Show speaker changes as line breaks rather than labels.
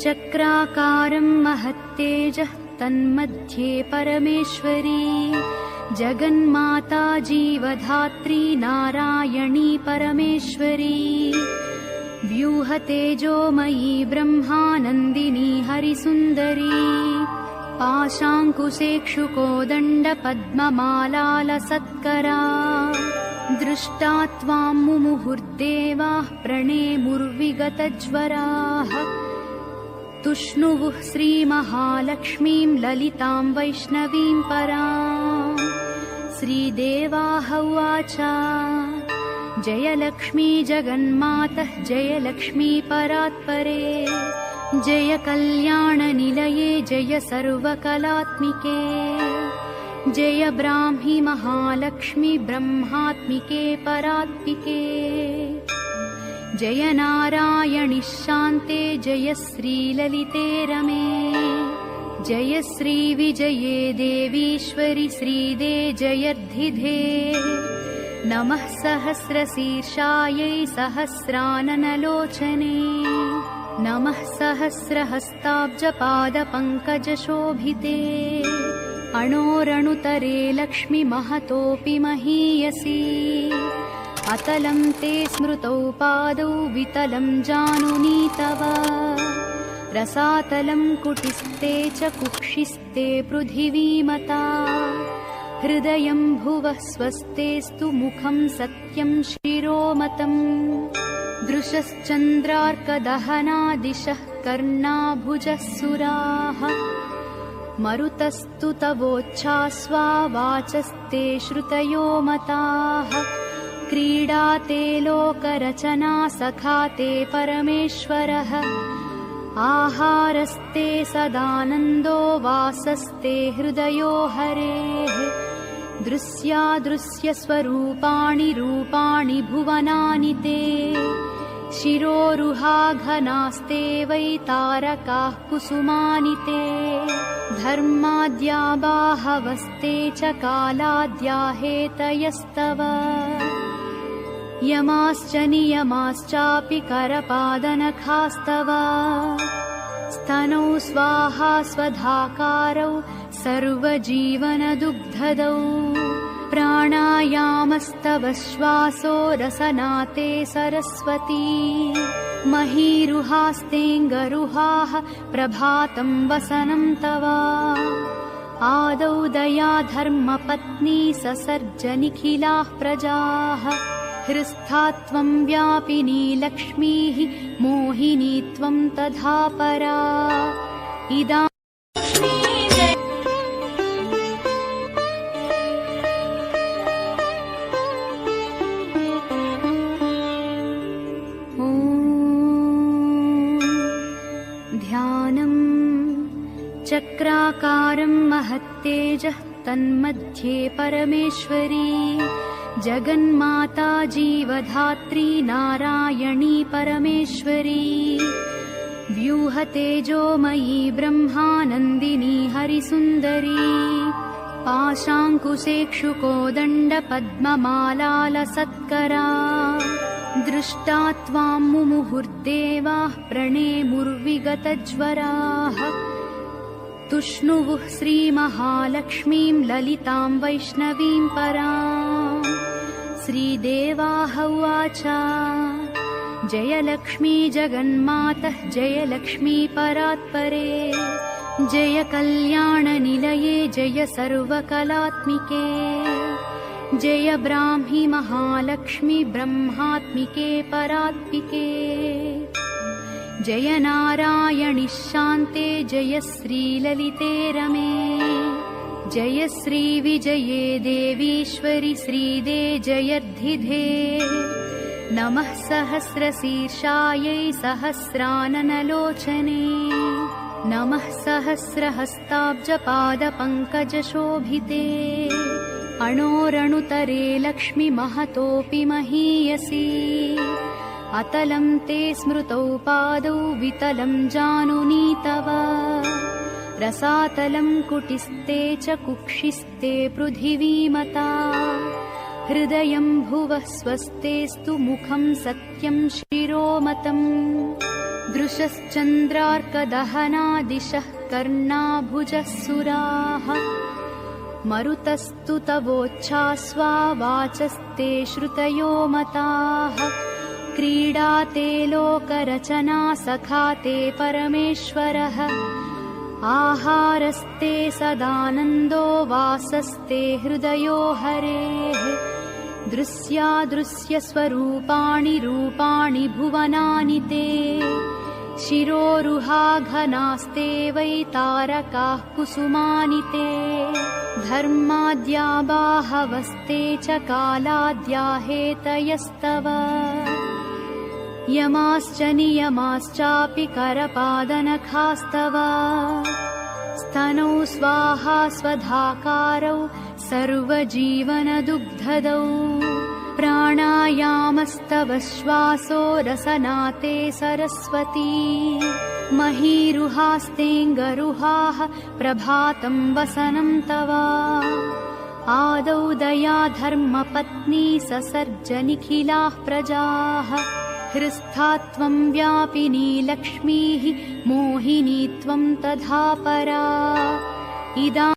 चक्राकारं महत्तेजः तन्मध्ये परमेश्वरी जगन्माता जीवधात्री नारायणी परमेश्वरी व्यूहतेजोमयी ब्रह्मानन्दिनी हरिसुन्दरी पाशाङ्कुशेक्षुकोदण्डपद्ममालालसत्करा दृष्टा त्वां मुमुहुर्देवाः प्रणेमुर्विगतज्वराः तुष्णुवुः श्रीमहालक्ष्मीं ललितां वैष्णवीं पराम् श्रीदेवाः उवाच जय लक्ष्मी जगन्मातः जय लक्ष्मी परात्परे जय कल्याणनिलये जय सर्वकलात्मिके जय ब्राह्मी महालक्ष्मी ब्रह्मात्मिके परात्मिके जय नारायणि शान्ते जय श्रीललिते रमे जय श्रीविजये देवीश्वरि श्रीदे जयर्धिधे नमः सहस्रशीर्षायै सहस्राननलोचने नमः सहस्रहस्ताब्जपादपङ्कजशोभिते अणोरणुतरे लक्ष्मी महतोऽपि महीयसी अतलं ते स्मृतौ पादौ वितलं जानुनी तव रसातलं कुटिस्ते च कुक्षिस्ते पृथिवीमता हृदयं भुवः स्वस्तेस्तु मुखं सत्यं शिरोमतम् दृशश्चन्द्रार्कदहना दिशः कर्णाभुजः सुराः मरुतस्तु तवोच्छास्वा वाचस्ते श्रुतयो मताः क्रीडाते लोकरचना सखाते परमेश्वरः आहारस्ते सदानन्दो वासस्ते हृदयो हरेः दृश्यादृश्यस्वरूपाणि रूपाणि भुवनानि ते शिरोरुहाघनास्ते वै तारकाः कुसुमानि ते धर्माद्या बाहवस्ते च कालाद्या हेतयस्तव यमाश्च नियमाश्चापि करपादनखास्तव स्तनौ स्वाहा स्वधाकारौ सर्वजीवनदुग्धदौ प्राणायामस्तव श्वासो रसनाते सरस्वती महीरुहास्तेऽङ्गरुहाः प्रभातं वसनं तव आदौ दया धर्मपत्नी ससर्ज निखिलाः प्रजाः हृस्था त्वं व्यापिनी लक्ष्मीः मोहिनी त्वं तथा परा इदा ध्यानम् चक्राकारं महत्तेजः तन्मध्ये परमेश्वरी जगन्माता जीवधात्री नारायणी परमेश्वरी व्यूहतेजोमयी ब्रह्मानन्दिनी हरिसुन्दरी पाशाङ्कुशेक्षुकोदण्डपद्ममालालसत्करा दृष्टा त्वां मुमुहुर्देवाः प्रणेमुर्विगतज्वराः तुष्णुवुः श्रीमहालक्ष्मीं ललितां वैष्णवीं पराम् श्रीदेवाः उवाच जय लक्ष्मी जगन्मातः जय लक्ष्मी परात्परे जय कल्याणनिलये जय सर्वकलात्मिके जय ब्राह्मी महालक्ष्मी ब्रह्मात्मिके परात्मिके जय नारायणि शान्ते जय श्रीललिते रमे जय श्रीविजये देवीश्वरि श्रीदे जयर्धिधे नमः सहस्रशीर्षायै सहस्राननलोचने नमः सहस्रहस्ताब्जपादपङ्कजशोभिते अणोरणुतरे लक्ष्मी महतोऽपि महीयसी अतलं ते स्मृतौ पादौ वितलं जानुनी तव रसातलं कुटिस्ते च कुक्षिस्ते पृथिवीमता हृदयं भुवः स्वस्तेस्तु मुखं सत्यं शिरोमतम् दृशश्चन्द्रार्कदहनादिशः कर्णाभुजः सुराः मरुतस्तु तवोच्छ्वास्वा वाचस्ते श्रुतयो मताः क्रीडा ते लोकरचना सखा ते परमेश्वरः आहारस्ते सदानन्दो वासस्ते हृदयो हरेः दृश्यादृश्यस्वरूपाणि रूपाणि भुवनानि ते शिरोरुहा घनास्ते वै तारकाः कुसुमानि ते धर्माद्या बाहवस्ते च कालाद्या हेतयस्तव यमाश्च नियमाश्चापि करपादनखास्तव स्तनौ स्वाहा स्वधाकारौ सर्वजीवनदुग्धदौ प्राणायामस्तव श्वासो रसनाते सरस्वती महीरुहास्तेऽङ्गरुहाः प्रभातं वसनं तव आदौ दया धर्मपत्नी ससर्ज निखिलाः प्रजाः हृस्था त्वं व्यापिनी लक्ष्मीः मोहिनी त्वं तथा परा इदा